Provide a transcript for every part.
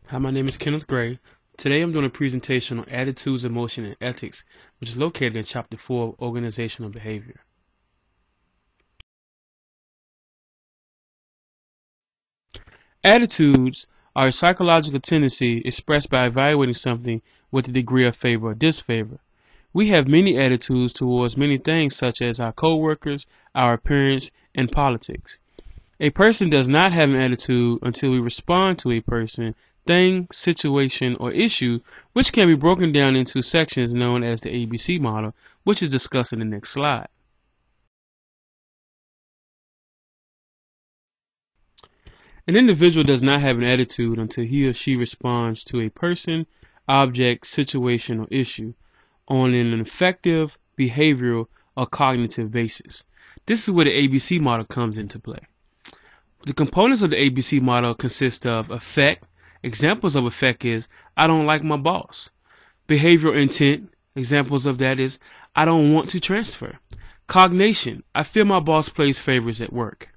Hi, my name is Kenneth Gray. Today I'm doing a presentation on attitudes, emotion, and ethics, which is located in Chapter 4 of Organizational Behavior. Attitudes are a psychological tendency expressed by evaluating something with a degree of favor or disfavor. We have many attitudes towards many things such as our coworkers, our appearance, and politics. A person does not have an attitude until we respond to a person, thing, situation, or issue, which can be broken down into sections known as the ABC model, which is discussed in the next slide. An individual does not have an attitude until he or she responds to a person, object, situation, or issue on an effective, behavioral, or cognitive basis. This is where the ABC model comes into play. The components of the ABC model consist of affect. Examples of affect is, I don't like my boss. Behavioral intent. Examples of that is, I don't want to transfer. Cognition. I feel my boss plays favorites at work.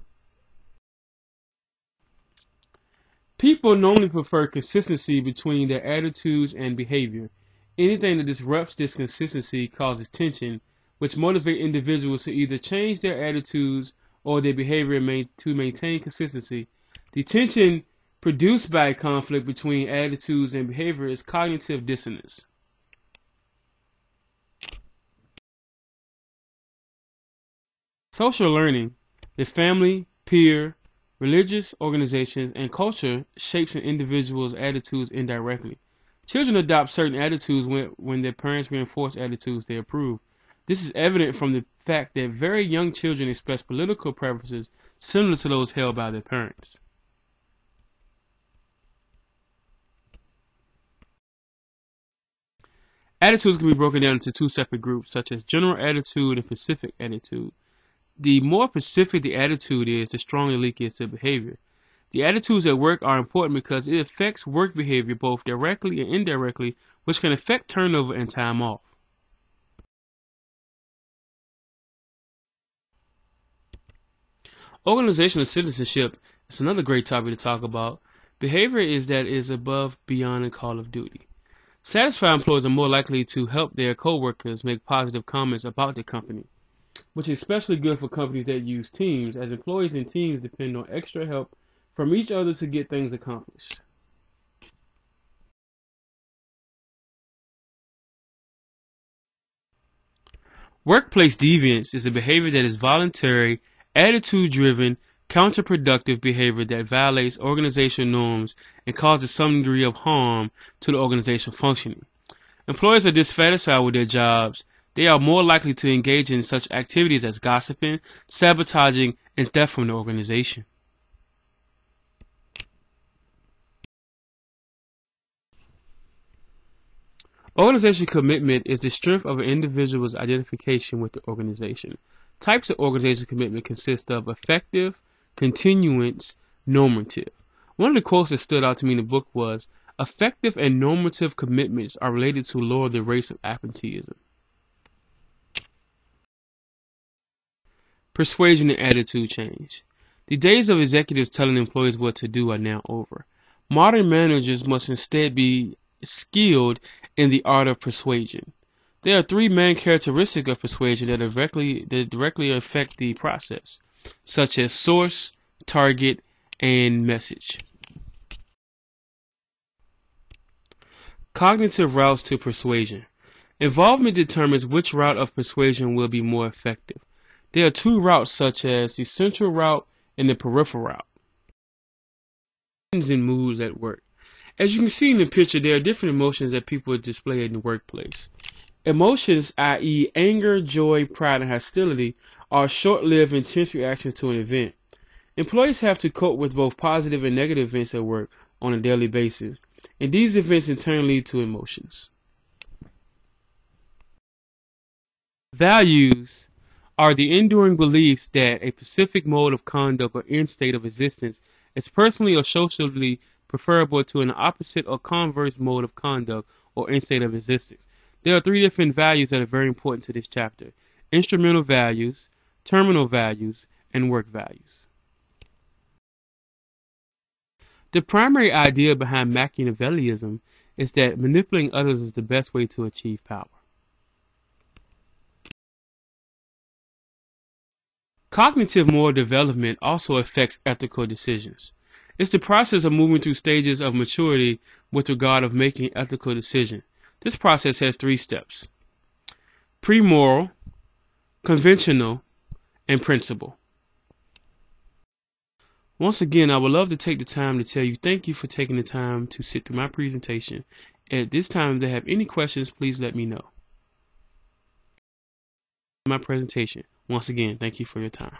People normally prefer consistency between their attitudes and behavior. Anything that disrupts this consistency causes tension, which motivates individuals to either change their attitudes or their behavior to maintain consistency. The tension produced by a conflict between attitudes and behavior is cognitive dissonance. Social learning, the family, peer, religious organizations, and culture shapes an individual's attitudes indirectly. Children adopt certain attitudes when their parents reinforce attitudes they approve. This is evident from the fact that very young children express political preferences similar to those held by their parents. Attitudes can be broken down into two separate groups, such as general attitude and specific attitude. The more specific the attitude is, the stronger link is to behavior. The attitudes at work are important because it affects work behavior both directly and indirectly, which can affect turnover and time off. Organizational citizenship is another great topic to talk about. Behavior is above, beyond, and call of duty. Satisfied employees are more likely to help their coworkers make positive comments about the company, which is especially good for companies that use teams, as employees and teams depend on extra help from each other to get things accomplished. Workplace deviance is a behavior that is voluntary, attitude-driven, counterproductive behavior that violates organizational norms and causes some degree of harm to the organizational functioning. Employees are dissatisfied with their jobs. They are more likely to engage in such activities as gossiping, sabotaging, and theft from the organization. Organizational commitment is the strength of an individual's identification with the organization. Types of organizational commitment consist of effective, continuance, normative. One of the quotes that stood out to me in the book was, effective and normative commitments are related to lower the rates of absenteeism. Persuasion and attitude change. The days of executives telling employees what to do are now over. Modern managers must instead be skilled in the art of persuasion. There are three main characteristics of persuasion that directly affect the process, such as source, target, and message. Cognitive routes to persuasion. Involvement determines which route of persuasion will be more effective. There are two routes, such as the central route and the peripheral route. And moods at work. As you can see in the picture, there are different emotions that people display in the workplace. Emotions, i.e. anger, joy, pride, and hostility, are short-lived, intense reactions to an event. Employees have to cope with both positive and negative events at work on a daily basis, and these events in turn lead to emotions. Values are the enduring beliefs that a specific mode of conduct or end state of existence is personally or socially preferable to an opposite or converse mode of conduct or end state of existence. There are three different values that are very important to this chapter: instrumental values, terminal values, and work values. The primary idea behind Machiavellianism is that manipulating others is the best way to achieve power. Cognitive moral development also affects ethical decisions. It's the process of moving through stages of maturity with regard of making ethical decisions. This process has 3 steps: pre-moral, conventional, and principle. Once again, I would love to take the time to tell you thank you for taking the time to sit through my presentation. At this time, if they have any questions, please let me know. My presentation. Once again, thank you for your time.